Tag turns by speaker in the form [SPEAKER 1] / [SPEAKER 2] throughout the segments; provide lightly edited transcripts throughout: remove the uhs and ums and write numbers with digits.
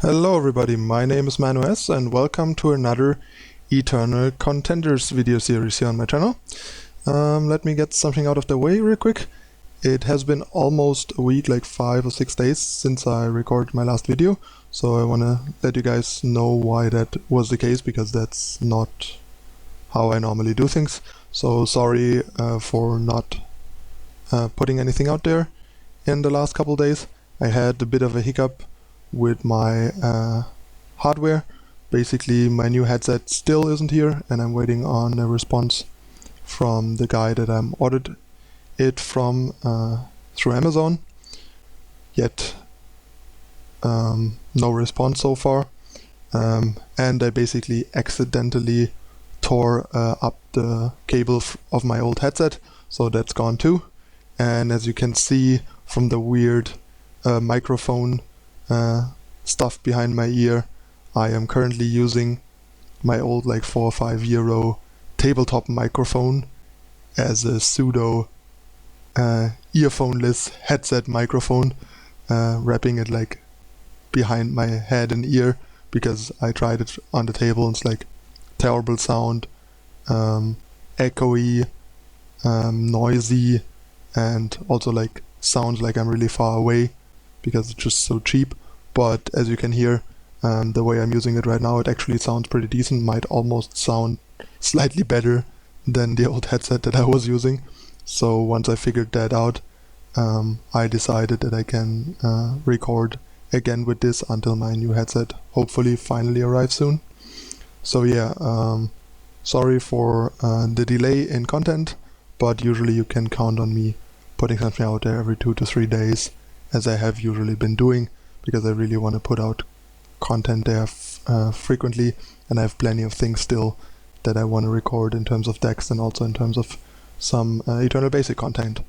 [SPEAKER 1] Hello everybody, my name is Manu and welcome to another Eternal Contenders video series here on my channel. Let me get something out of the way real quick. It has been almost a week, like 5 or 6 days since I recorded my last video, so I wanna let you guys know why that was the case, because that's not how I normally do things. So sorry for not putting anything out there in the last couple days. I had a bit of a hiccup with my hardware. Basically my new headset still isn't here and I'm waiting on a response from the guy that I'm ordered it from through Amazon. Yet no response so far, and I basically accidentally tore up the cable of my old headset, so that's gone too. And as you can see from the weird microphone stuff behind my ear, I am currently using my old like 4 or 5 euro tabletop microphone as a pseudo earphone-less headset microphone, wrapping it like behind my head and ear, because I tried it on the table and it's like terrible sound, echoey, noisy, and also like sounds like I'm really far away because it's just so cheap. But as you can hear, the way I'm using it right now, it actually sounds pretty decent, might almost sound slightly better than the old headset that I was using. So once I figured that out, I decided that I can record again with this until my new headset hopefully finally arrives soon. So yeah, sorry for the delay in content, but usually you can count on me putting something out there every 2 to 3 days, as I have usually been doing, because I really want to put out content there frequently, and I have plenty of things still that I want to record in terms of decks and also in terms of some Eternal Basic content.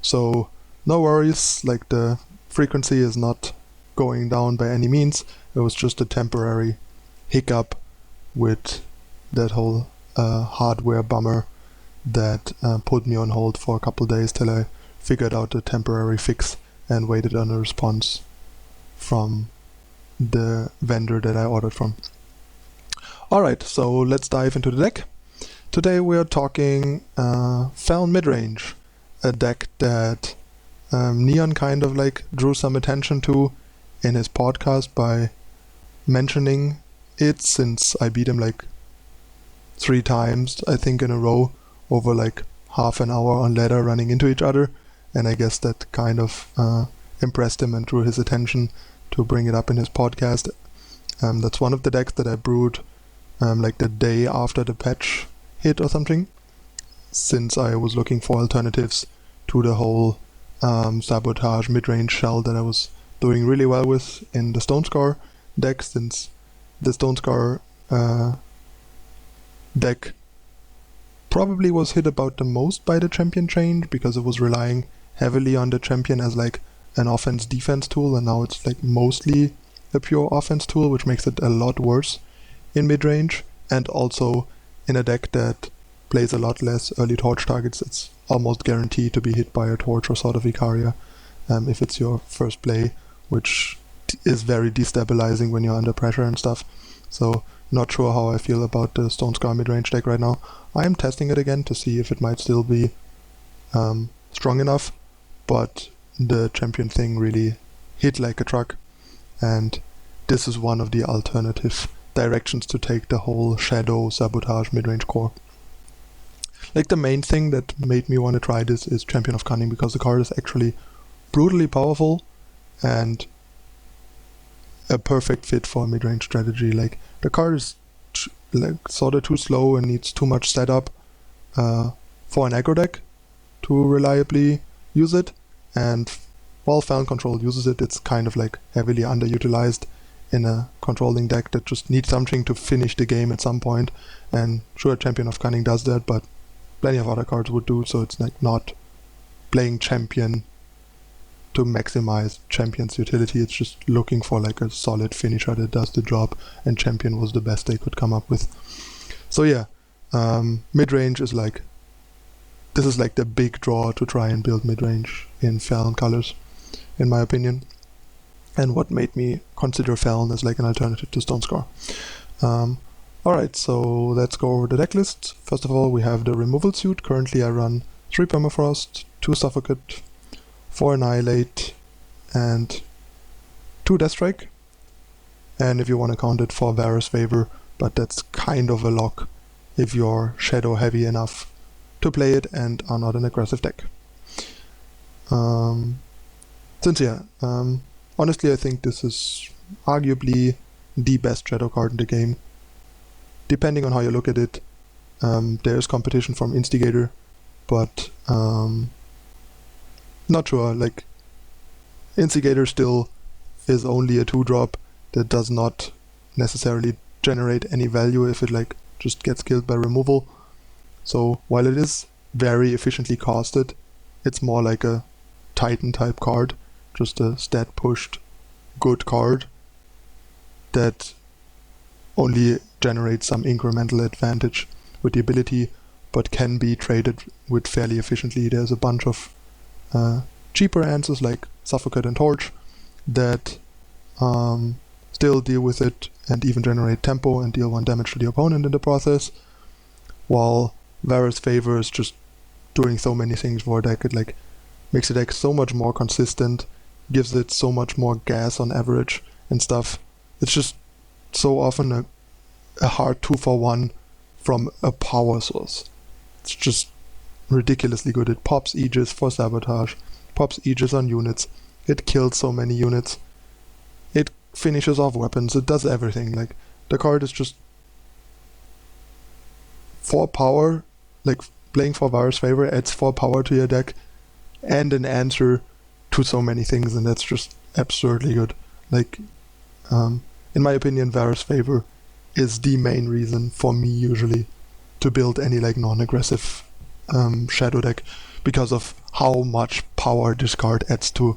[SPEAKER 1] So no worries, like the frequency is not going down by any means. It was just a temporary hiccup with that whole hardware bummer that put me on hold for a couple days till I figured out the temporary fix and waited on a response from the vendor that I ordered from. Alright, so let's dive into the deck. Today we are talking Feln Midrange, a deck that Neon kind of like drew some attention to in his podcast by mentioning it, since I beat him like 3 times, I think, in a row over like half an hour on ladder running into each other, and I guess that kind of impressed him and drew his attention to bring it up in his podcast. That's one of the decks that I brewed like the day after the patch hit or something, since I was looking for alternatives to the whole Sabotage midrange shell that I was doing really well with in the Stonescar deck, since the Stonescar deck probably was hit about the most by the champion change, because it was relying heavily on the champion as like an offense-defense tool, and now it's like mostly a pure offense tool, which makes it a lot worse in mid-range, and also in a deck that plays a lot less early torch targets. It's almost guaranteed to be hit by a torch or Sword of Icaria if it's your first play, which is very destabilizing when you're under pressure and stuff. So not sure how I feel about the Stonescar mid-range deck right now. I am testing it again to see if it might still be strong enough, but the champion thing really hit like a truck, and this is one of the alternative directions to take the whole Shadow Sabotage midrange core. Like the main thing that made me want to try this is Champion of Cunning, because the card is actually brutally powerful and a perfect fit for a midrange strategy. Like the card is like sort of too slow and needs too much setup for an aggro deck to reliably use it, and while Feln Control uses it, it's kind of like heavily underutilized in a controlling deck that just needs something to finish the game at some point. And sure, Champion of Cunning does that, but plenty of other cards would do, so it's like not playing champion to maximize champion's utility. It's just looking for like a solid finisher that does the job, and champion was the best they could come up with. So yeah, mid-range is like, this is like the big draw to try and build mid-range in Feln colors, in my opinion. and what made me consider Feln as like an alternative to Stonescar. Alright, so let's go over the deck list. First of all, we have the removal suit. Currently I run 3 Permafrost, 2 Suffocate, 4 Annihilate, and 2 Deathstrike. And if you want to count it, 4 Vara's Favor, but that's kind of a lock if you're shadow heavy enough to play it and are not an aggressive deck. Honestly I think this is arguably the best shadow card in the game. Depending on how you look at it, there's competition from Instigator, but not sure, like Instigator still is only a 2-drop that does not necessarily generate any value if it like just gets killed by removal. So while it is very efficiently casted, it's more like a Titan type card, just a stat pushed good card that only generates some incremental advantage with the ability, but can be traded with fairly efficiently. There's a bunch of cheaper answers like Suffocate and Torch that still deal with it and even generate tempo and deal 1 damage to the opponent in the process, while Vara's Favor is just doing so many things for a deck. It like makes the deck so much more consistent, gives it so much more gas on average and stuff. It's just so often a hard 2-for-1 from a power source. It's just ridiculously good. It pops Aegis for Sabotage, pops Aegis on units, it kills so many units, it finishes off weapons, it does everything. Like, the card is just 4 power, like playing for Vara's Favor adds 4 power to your deck and an answer to so many things, and that's just absurdly good. Like, in my opinion, Vara's Favor is the main reason for me usually to build any like non-aggressive shadow deck, because of how much power this card adds to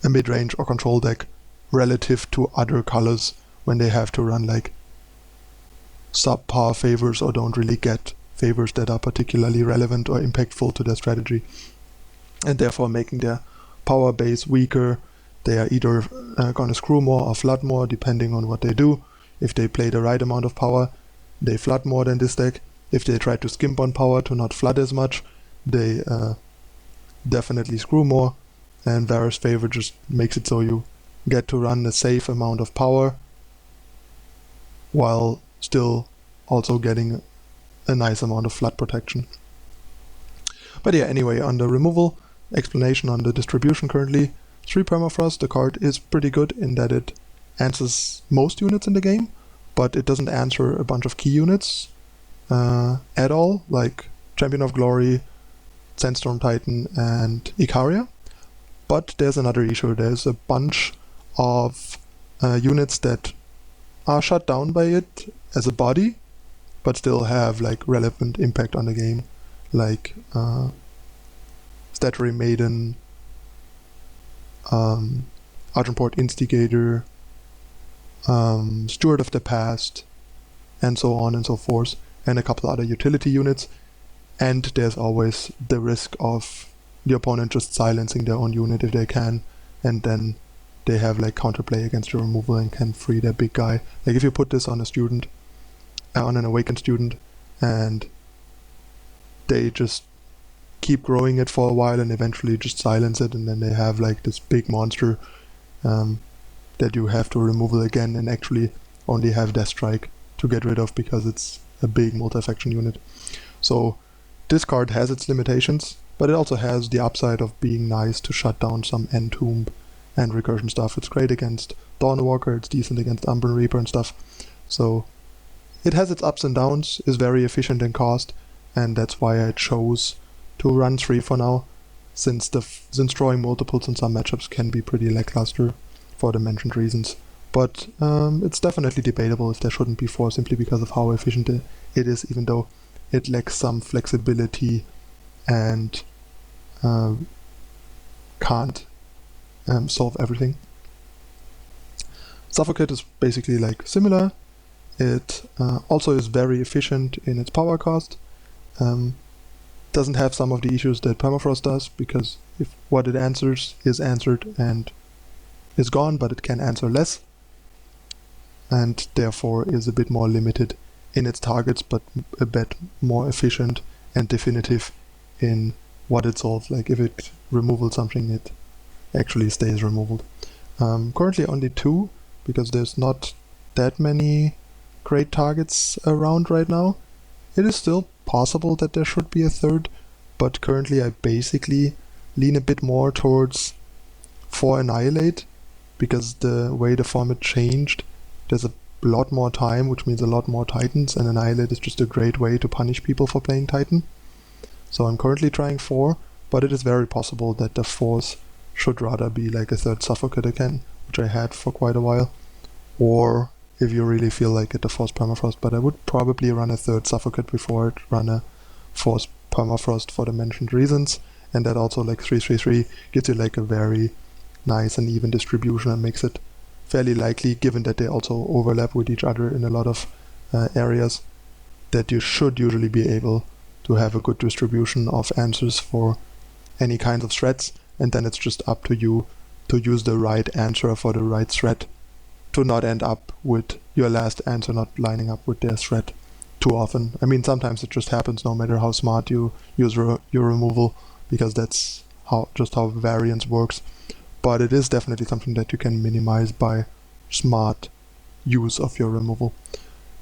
[SPEAKER 1] a mid-range or control deck relative to other colors when they have to run like subpar favors or don't really get favors that are particularly relevant or impactful to their strategy, and therefore making their power base weaker. They are either gonna screw more or flood more depending on what they do. If they play the right amount of power, they flood more than this deck. If they try to skimp on power to not flood as much, they definitely screw more. And Vara's Favor just makes it so you get to run a safe amount of power while still also getting a nice amount of flood protection. But yeah, anyway, on the removal, explanation on the distribution currently. 3 Permafrost, the card is pretty good in that it answers most units in the game, but it doesn't answer a bunch of key units at all, like Champion of Glory, Sandstorm Titan, and Icaria. But there's another issue. There's a bunch of units that are shut down by it as a body, but still have like relevant impact on the game, like Statuary Maiden, Argenport Instigator, Steward of the Past, and so on and so forth, and a couple other utility units. And there's always the risk of the opponent just silencing their own unit if they can, and then they have like counterplay against your removal and can free their big guy. Like if you put this on a student, on an awakened student, and they just keep growing it for a while and eventually just silence it, and then they have like this big monster that you have to removal again and actually only have Deathstrike to get rid of because it's a big multi-faction unit. So this card has its limitations, but it also has the upside of being nice to shut down some Entomb and recursion stuff. It's great against Dawnwalker, it's decent against Umbran Reaper and stuff. So it has its ups and downs, is very efficient in cost, and that's why I chose to run 3 for now, since drawing multiples in some matchups can be pretty lackluster for the mentioned reasons. But it's definitely debatable if there shouldn't be 4, simply because of how efficient it is, even though it lacks some flexibility and can't solve everything. Suffocate is basically like similar. It also is very efficient in its power cost. Doesn't have some of the issues that Permafrost does, because if what it answers is answered and is gone, but it can answer less, and therefore is a bit more limited in its targets, but a bit more efficient and definitive in what it solves. Like if it removals something, it actually stays removed. Currently only 2, because there's not that many great targets around right now. It is still possible that there should be a 3rd, but currently I basically lean a bit more towards 4 Annihilate, because the way the format changed, there's a lot more time, which means a lot more Titans, and Annihilate is just a great way to punish people for playing Titan. So I'm currently trying 4, but it is very possible that the 4th should rather be like a 3rd Suffocate again, which I had for quite a while, or if you really feel like it, the 4th Permafrost, but I would probably run a 3rd Suffocate before it, run a 4th Permafrost for the mentioned reasons, and that also like 3/3/3 gives you like a very nice and even distribution and makes it fairly likely, given that they also overlap with each other in a lot of areas, that you should usually be able to have a good distribution of answers for any kinds of threats, and then it's just up to you to use the right answer for the right threat, to not end up with your last answer not lining up with their threat too often. I mean, sometimes it just happens no matter how smart you use your removal, because that's just how variance works. But it is definitely something that you can minimize by smart use of your removal.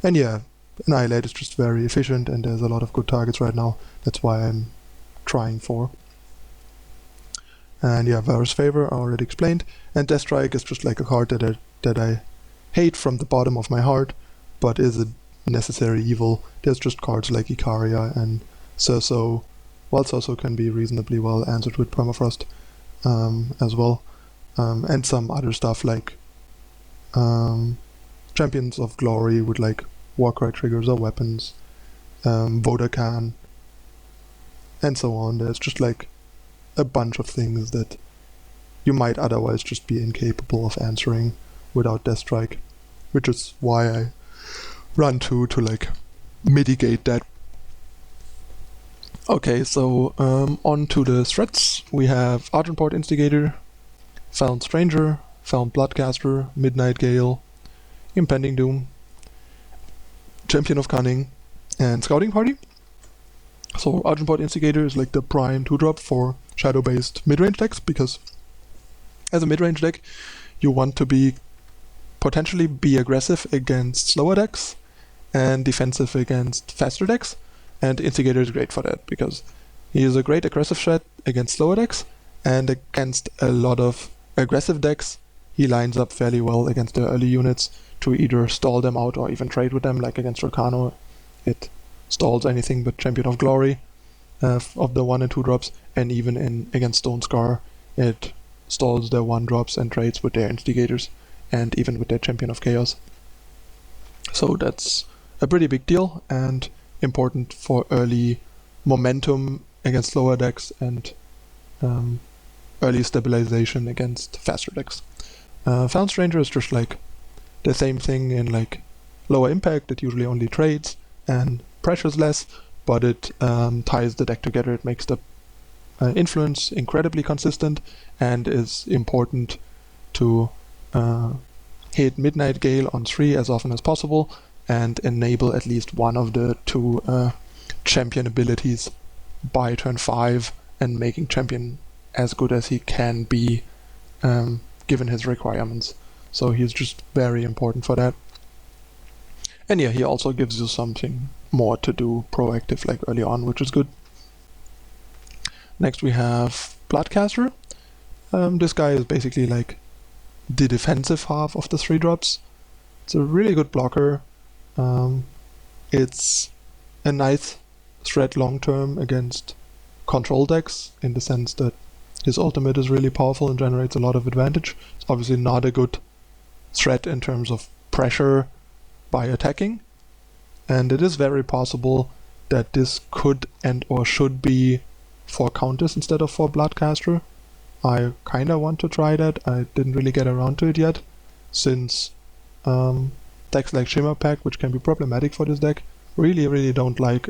[SPEAKER 1] And yeah, Annihilate is just very efficient, and there's a lot of good targets right now. That's why I'm trying 4. And yeah, Vara's Favor I already explained, and Deathstrike is just like a card that I hate from the bottom of my heart, but is a necessary evil. There's just cards like Icaria and Cerso. Well, Cerso can be reasonably well answered with Permafrost as well. And some other stuff like Champions of Glory with like Warcry triggers or weapons, Vodafcan, and so on. There's just like a bunch of things that you might otherwise just be incapable of answering without Deathstrike, which is why I run 2 to like mitigate that. Okay, so on to the threats. We have Argenport Instigator, Feln Stranger, Feln Bloodcaster, Midnight Gale, Impending Doom, Champion of Cunning, and Scouting Party. So Argenport Instigator is like the prime 2-drop for shadow-based midrange decks, because as a midrange deck you want to potentially be aggressive against slower decks and defensive against faster decks, and Instigator is great for that, because he is a great aggressive threat against slower decks, and against a lot of aggressive decks he lines up fairly well against the early units to either stall them out or even trade with them, like against Volcano. It stalls anything but Champion of Glory of the 1 and 2 drops, and even against Stone Scar it stalls their 1 drops and trades with their Instigators, and even with their Champion of Chaos. So that's a pretty big deal, and important for early momentum against slower decks, and early stabilization against faster decks. Feln Stranger is just like the same thing in like lower impact. It usually only trades and pressures less, but it ties the deck together. It makes the influence incredibly consistent, and is important to hit Midnight Gale on 3 as often as possible, and enable at least one of the 2 champion abilities by turn 5, and making champion as good as he can be given his requirements. So he's just very important for that. And yeah, he also gives you something more to do proactive like early on, which is good. Next we have Bloodcaster. This guy is basically like the defensive half of the 3 drops. It's a really good blocker. It's a nice threat long term against control decks, in the sense that his ultimate is really powerful and generates a lot of advantage. It's obviously not a good threat in terms of pressure by attacking, and it is very possible that this could and or should be for Countess instead of for Bloodcaster. I kinda want to try that. I didn't really get around to it yet, since decks like Shimmer Pact, which can be problematic for this deck, really don't like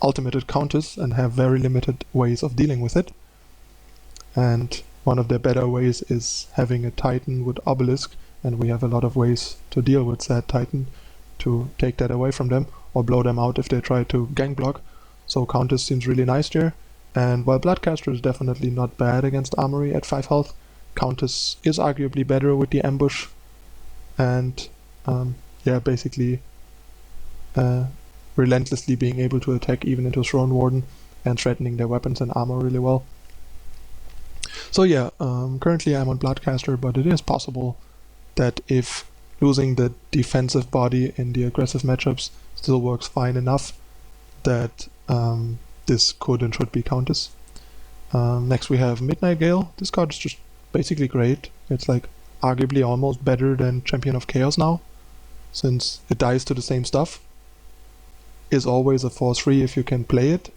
[SPEAKER 1] ultimated Countess and have very limited ways of dealing with it. And one of their better ways is having a Titan with Obelisk, and we have a lot of ways to deal with said Titan to take that away from them, or blow them out if they try to gang block. So Countess seems really nice there, and while Bloodcaster is definitely not bad against Armory at 5 health, Countess is arguably better with the ambush, and yeah, basically relentlessly being able to attack even into Throne Warden and threatening their weapons and armor really well. So yeah, currently I'm on Bloodcaster, but it is possible that if losing the defensive body in the aggressive matchups still works fine enough, that this could and should be Countess. Next we have Midnight Gale. This card is just basically great. It's like arguably almost better than Champion of Chaos now, since it dies to the same stuff. Is always a 4/3 if you can play it.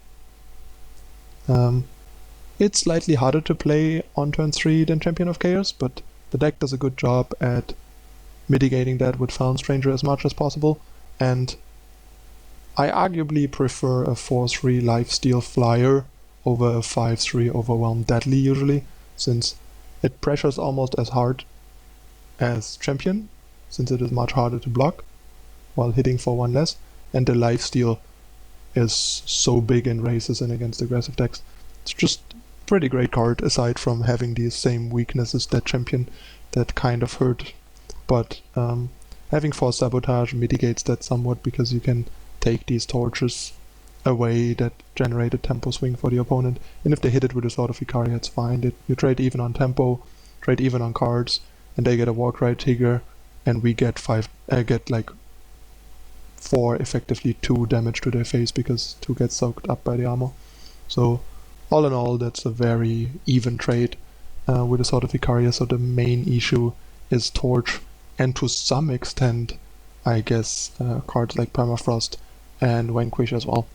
[SPEAKER 1] It's slightly harder to play on turn 3 than Champion of Chaos, but the deck does a good job at mitigating that with Feln Stranger as much as possible, and I arguably prefer a 4/3 lifesteal flyer over a 5/3 overwhelm deadly usually, since it pressures almost as hard as Champion, since it is much harder to block while hitting for 1 less, and the lifesteal is so big in races and against aggressive decks. It's just a pretty great card, aside from having these same weaknesses that Champion that kind of hurt. But having Force Sabotage mitigates that somewhat, because you can take these torches away that generate a tempo swing for the opponent, and if they hit it with a Sword of Icaria, it's fine. You trade even on tempo, trade even on cards, and they get a Warcry Trigger, and we get like 4, effectively 2 damage to their face, because 2 gets soaked up by the armor. So all in all, that's a very even trade with a Sword of Icaria. So the main issue is Torch, and to some extent, I guess, cards like Permafrost and Vanquish as well.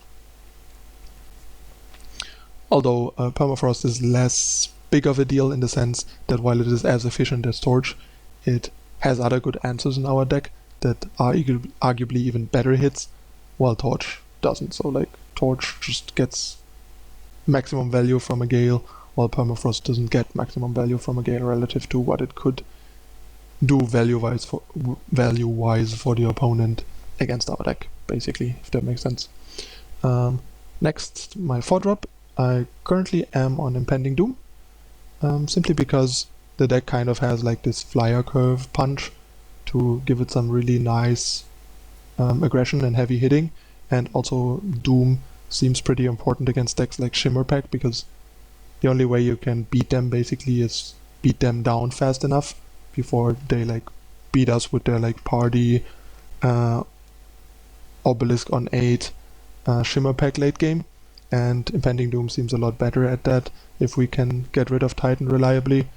[SPEAKER 1] Although Permafrost is less big of a deal in the sense that while it is as efficient as Torch, it has other good answers in our deck that are arguably even better hits, while Torch doesn't. So like Torch just gets maximum value from a Gale, while Permafrost doesn't get maximum value from a Gale relative to what it could do value-wise for the opponent against our deck, basically, if that makes sense. Next, my 4-drop. I currently am on Impending Doom, simply because the deck kind of has like this flyer curve punch to give it some really nice aggression and heavy hitting, and also Doom seems pretty important against decks like Shimmerpack, because the only way you can beat them basically is beat them down fast enough before they like beat us with their like party Obelisk on 8 Shimmerpack late game, and Impending Doom seems a lot better at that if we can get rid of Titan reliably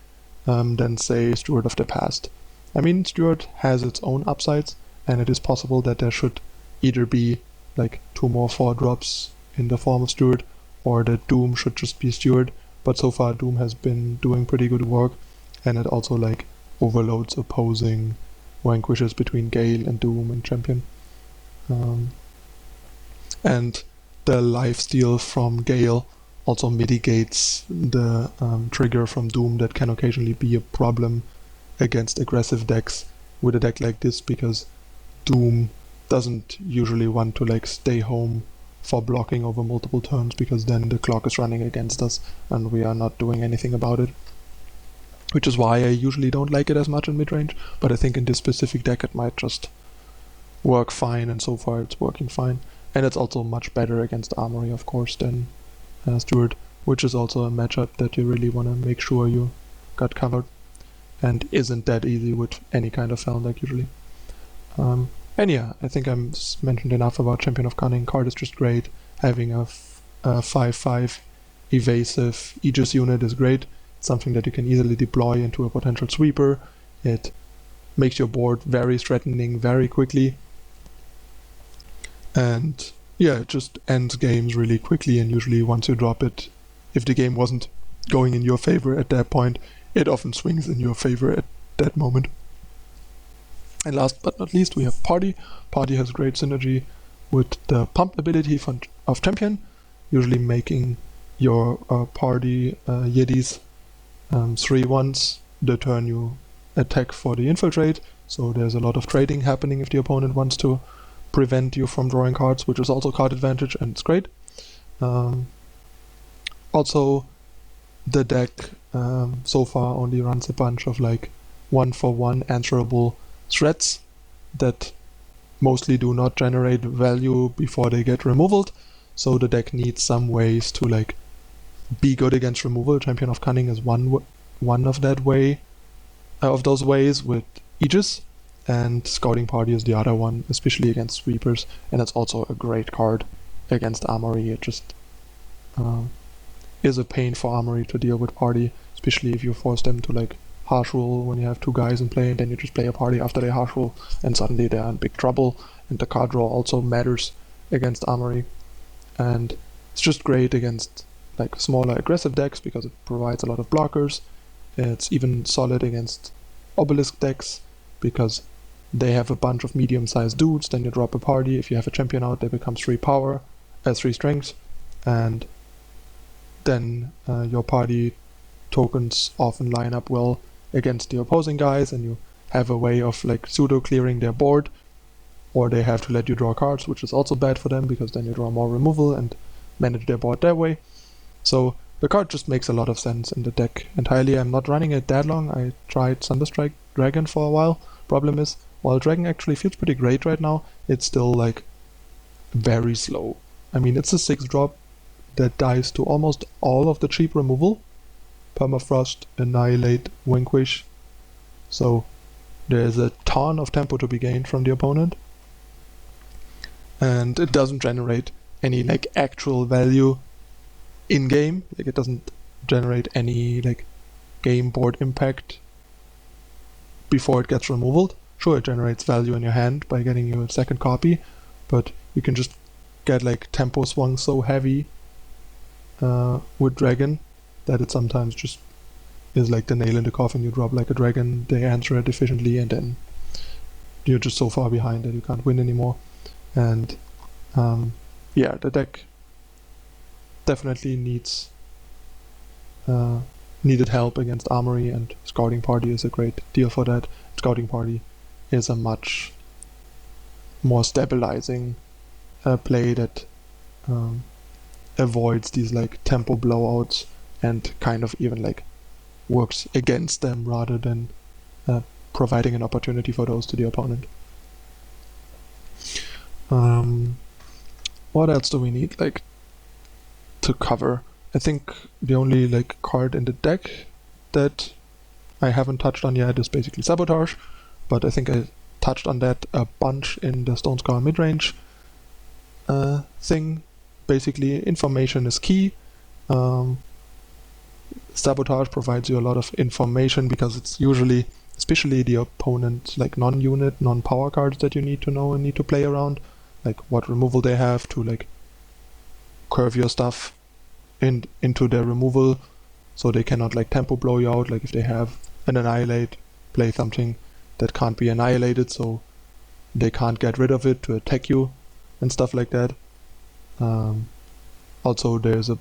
[SPEAKER 1] than say Steward of the Past. I mean, Steward has its own upsides, and it is possible that there should either be like 2 more 4-drops in the form of Steward, or that Doom should just be Steward, but so far Doom has been doing pretty good work, and it also like overloads opposing Vanquishes between Gale and Doom and Champion. And the lifesteal from Gale also mitigates the trigger from Doom that can occasionally be a problem against aggressive decks with a deck like this, because Doom doesn't usually want to like stay home for blocking over multiple turns, because then the clock is running against us and we are not doing anything about it. Which is why I usually don't like it as much in midrange, but I think in this specific deck it might just work fine, and so far it's working fine. And it's also much better against Armory, of course, than Steward, which is also a matchup that you really want to make sure you got covered, and isn't that easy with any kind of Feln deck usually. And yeah, I think I'm mentioned enough about Champion of Cunning. Card is just great. Having a 5/5 evasive Aegis unit is great. It's something that you can easily deploy into a potential sweeper. It makes your board very threatening very quickly. And yeah, it just ends games really quickly, and usually once you drop it, if the game wasn't going in your favor at that point, it often swings in your favor at that moment. And last but not least, we have Party. Party has great synergy with the pump ability of Champion, usually making your party Yedis 3/1s the turn you attack for the infiltrate, so there's a lot of trading happening if the opponent wants to prevent you from drawing cards, which is also card advantage, and it's great. Also, the deck so far only runs a bunch of like 1-for-1 answerable threats that mostly do not generate value before they get removaled, so the deck needs some ways to like be good against removal. Champion of Cunning is one of those ways with Aegis, and Scouting Party is the other one, especially against sweepers, and it's also a great card against Armory. It just is a pain for Armory to deal with Party, especially if you force them to like harsh rule when you have two guys in play, and then you just play a party after they harsh rule, and suddenly they're in big trouble, and the card draw also matters against Armory. And it's just great against like smaller aggressive decks because it provides a lot of blockers. It's even solid against obelisk decks because they have a bunch of medium-sized dudes. Then you drop a party. If you have a champion out, they become 3 power, 3 strength, and then your party tokens often line up well against the opposing guys, and you have a way of like pseudo clearing their board, or they have to let you draw cards, which is also bad for them because then you draw more removal and manage their board that way. So the card just makes a lot of sense in the deck entirely. I'm not running it that long. I tried Thunderstrike Dragon for a while. Problem is, while Dragon actually feels pretty great right now, it's still like very slow. I mean, it's a 6-drop that dies to almost all of the cheap removal. Permafrost, Annihilate, Vanquish. So there's a ton of tempo to be gained from the opponent. And it doesn't generate any like actual value in-game. Like it doesn't generate any like game board impact before it gets removaled. Sure, it generates value in your hand by getting you a second copy, but you can just get like tempo swung so heavy with Dragon that it sometimes just is like the nail in the coffin. You drop like a dragon, they answer it efficiently, and then you're just so far behind that you can't win anymore. And yeah, the deck definitely needed help against Armory, and Scouting Party is a great deal for that. Scouting Party is a much more stabilizing play that avoids these like tempo blowouts and kind of even like works against them rather than providing an opportunity for those to the opponent. What else do we need like to cover? I think the only like card in the deck that I haven't touched on yet is basically Sabotage, but I think I touched on that a bunch in the Stonescar Midrange thing. Basically, information is key. Sabotage provides you a lot of information because it's usually, especially the opponent, like non-unit, non-power cards that you need to know and need to play around, like what removal they have to like curve your stuff into their removal, so they cannot like tempo blow you out. Like if they have an Annihilate, play something that can't be annihilated, so they can't get rid of it to attack you and stuff like that. Also, there's a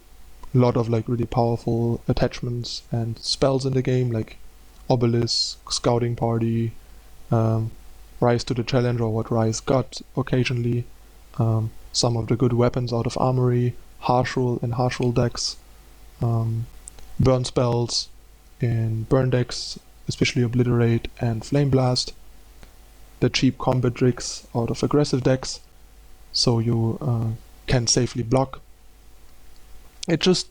[SPEAKER 1] lot of like really powerful attachments and spells in the game, like Obelisk, Scouting Party, Rise to the Challenge, or what Rise got occasionally, some of the good weapons out of Armory, Harsh Rule in Harsh Rule decks, burn spells in burn decks, especially Obliterate and Flame Blast, the cheap combat tricks out of aggressive decks, so you can safely block. It just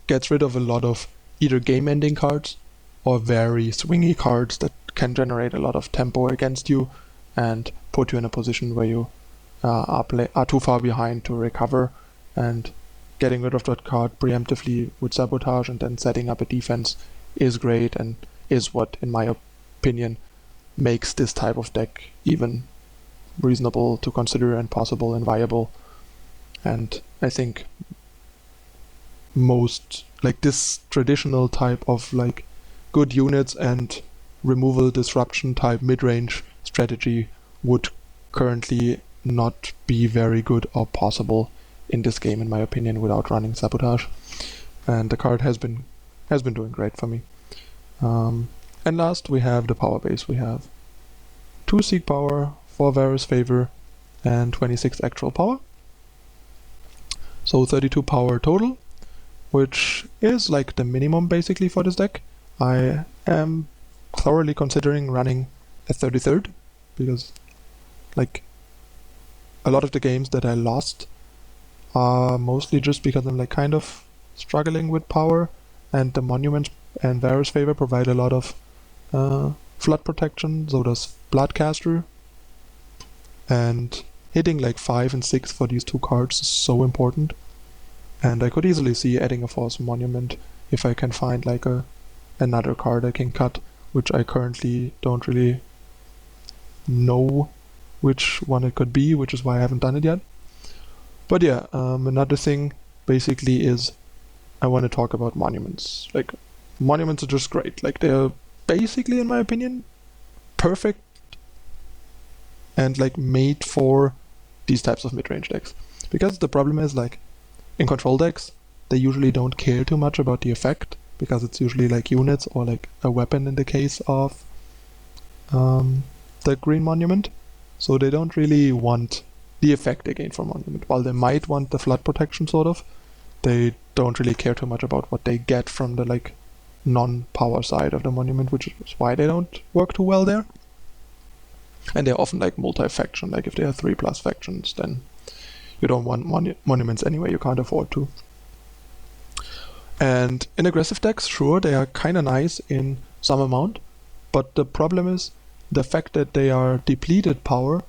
[SPEAKER 1] gets rid of a lot of either game-ending cards or very swingy cards that can generate a lot of tempo against you and put you in a position where you are too far behind to recover, and getting rid of that card preemptively with Sabotage and then setting up a defense is great and is what, in my opinion, makes this type of deck even reasonable to consider and possible and viable. And I think most like this traditional type of like good units and removal disruption type mid-range strategy would currently not be very good or possible in this game, in my opinion, without running Sabotage. And the card has been doing great for me. And last we have the power base. We have 2 Seek power, 4 Vara's favor, and 26 actual power. So 32 power total, which is like the minimum basically for this deck. I am thoroughly considering running a 33rd, because like a lot of the games that I lost are mostly just because I'm like kind of struggling with power, and the Monument and Vara's favor provide a lot of flood protection, so does Bloodcaster, and hitting like 5 and 6 for these 2 cards is so important. And I could easily see adding a Force Monument if I can find like another card I can cut, which I currently don't really know which one it could be, which is why I haven't done it yet. But yeah, another thing basically is I want to talk about monuments. Like, monuments are just great. Like, they're basically, in my opinion, perfect and like made for these types of mid-range decks. Because the problem is, like, in control decks, they usually don't care too much about the effect, because it's usually like units or like a weapon in the case of the green monument. So they don't really want the effect they gain from monument. While they might want the flood protection sort of, they don't really care too much about what they get from the like non-power side of the monument, which is why they don't work too well there. And they're often like multi-faction. Like if they are 3+ factions, then you don't want monuments anyway, you can't afford to. And in aggressive decks, sure, they are kind of nice in some amount, but the problem is the fact that they are depleted power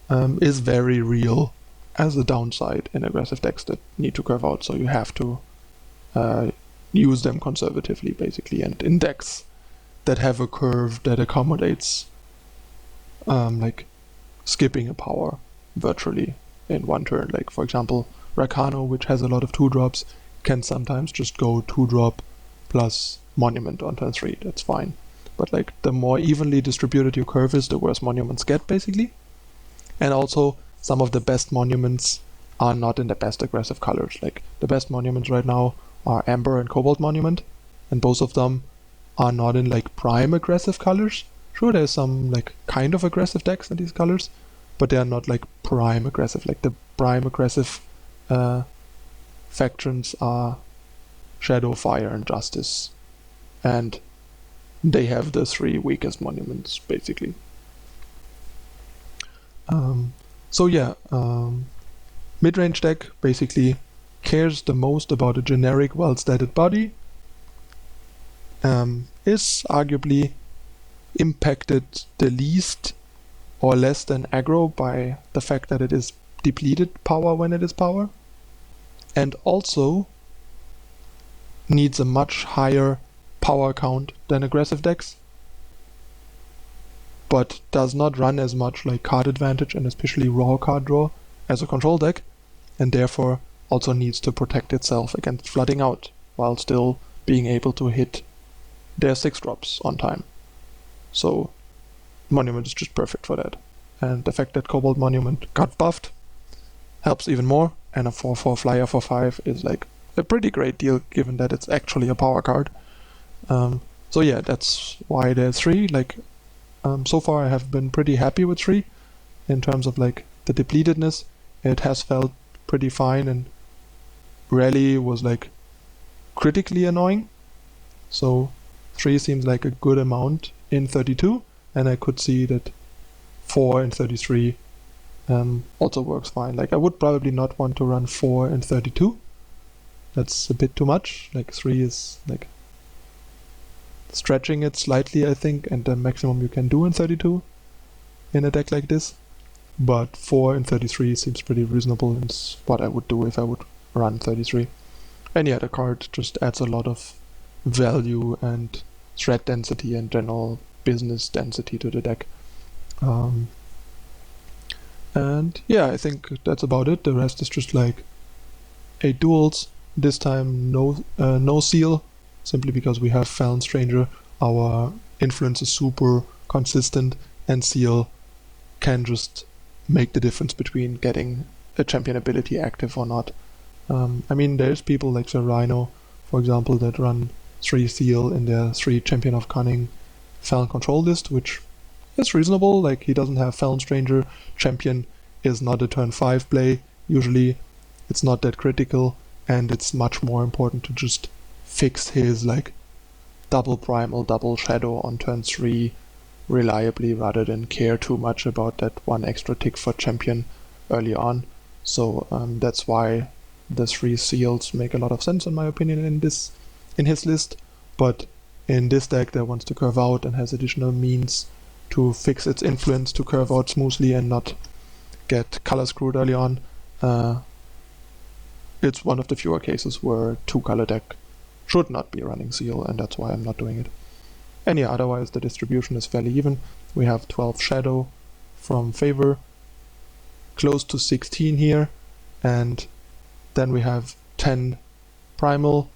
[SPEAKER 1] is very real as a downside in aggressive decks that need to curve out, so you have to use them conservatively, basically. And in decks that have a curve that accommodates like skipping a power virtually in one turn, like for example Rakano, which has a lot of 2-drops, can sometimes just go 2-drop plus monument on turn 3, that's fine. But like the more evenly distributed your curve is, the worse monuments get, basically. And also, some of the best monuments are not in the best aggressive colors. Like, the best monuments right now are Amber and Cobalt Monument, and both of them are not in like prime aggressive colors. Sure, there's some like kind of aggressive decks in these colors, but they are not like prime aggressive. Like the prime aggressive factions are Shadow, Fire, and Justice, and they have the 3 weakest monuments, basically. So yeah, mid-range deck basically cares the most about a generic well-stated body, is arguably impacted the least or less than aggro by the fact that it is depleted power when it is power, and also needs a much higher power count than aggressive decks, but does not run as much like card advantage and especially raw card draw as a control deck, and therefore also needs to protect itself against flooding out while still being able to hit their 6-drops on time. So Monument is just perfect for that. And the fact that Cobalt Monument got buffed helps even more, and a 4/4 flyer for 5 is like a pretty great deal given that it's actually a power card. So yeah, that's why there's 3. Like, so far I have been pretty happy with 3 in terms of like the depletedness. It has felt pretty fine and rarely was like critically annoying. So 3 seems like a good amount in 32, and I could see that 4 in 33 also works fine. Like, I would probably not want to run 4 in 32. That's a bit too much. Like 3 is like stretching it slightly, I think, and the maximum you can do in 32 in a deck like this. But 4 in 33 seems pretty reasonable, and it's what I would do if I would run 33. And yeah, the card just adds a lot of value and threat density and general business density to the deck. And yeah, I think that's about it. The rest is just like 8 duels. This time no seal, simply because we have Feln Stranger. Our influence is super consistent, and seal can just make the difference between getting a champion ability active or not. I mean, there's people like the Rhino, for example, that run 3 Sigil in their 3 Champion of Cunning Feln control list, which is reasonable. Like, he doesn't have Feln Stranger. Champion is not a turn 5 play. Usually it's not that critical, and it's much more important to just fix his like double Primal, double Shadow on turn 3 reliably rather than care too much about that one extra tick for Champion early on. So that's why the 3 seals make a lot of sense in my opinion in his list. But in this deck that wants to curve out and has additional means to fix its influence to curve out smoothly and not get color screwed early on, it's one of the fewer cases where 2-color deck should not be running Seal, and that's why I'm not doing it. And yeah, otherwise the distribution is fairly even. We have 12 Shadow from Favor, close to 16 here, and then we have 10 Primal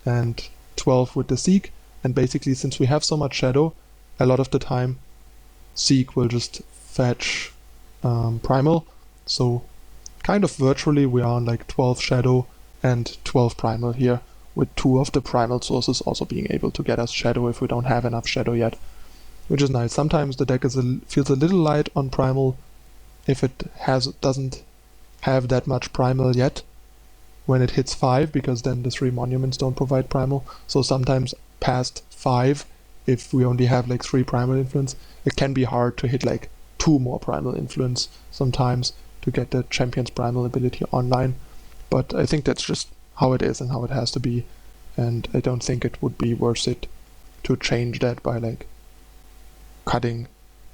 [SPEAKER 1] and 12 with the Seek. And basically, since we have so much Shadow, a lot of the time Seek will just fetch Primal. So kind of virtually we are on like 12 Shadow and 12 Primal here, with 2 of the Primal sources also being able to get us Shadow if we don't have enough Shadow yet, which is nice. Sometimes the deck feels a little light on Primal if it doesn't have that much Primal yet when it hits 5, because then the 3 monuments don't provide Primal. So sometimes past 5, if we only have like 3 Primal influence, it can be hard to hit like 2 more Primal influence sometimes to get the Champion's Primal ability online. But I think that's just how it is and how it has to be, and I don't think it would be worth it to change that by like cutting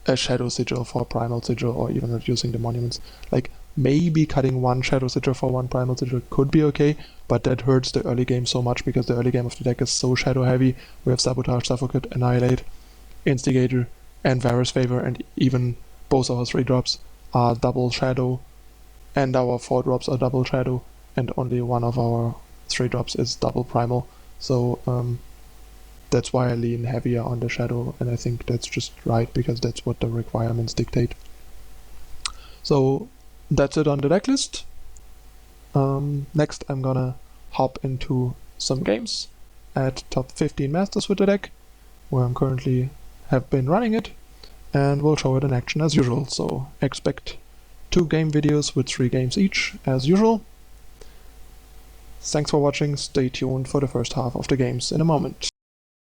[SPEAKER 1] a Shadow Sigil for a Primal Sigil or even reducing the monuments. Like, maybe cutting 1 Shadow Sigil for 1 Primal Sigil could be okay, but that hurts the early game so much because the early game of the deck is so Shadow heavy. We have Sabotage, Suffocate, Annihilate, Instigator, and Vara's Favor, and even both our 3 drops are double Shadow, and our 4 drops are double Shadow, and only one of our 3 drops is double Primal. So that's why I lean heavier on the Shadow, and I think that's just right because that's what the requirements dictate. So that's it on the deck list. Next I'm gonna hop into some games at top 15 Masters with the deck, where I'm currently have been running it, and we'll show it in action as usual. So expect 2 game videos with 3 games each as usual. Thanks for watching, stay tuned for the first half of the games in a moment.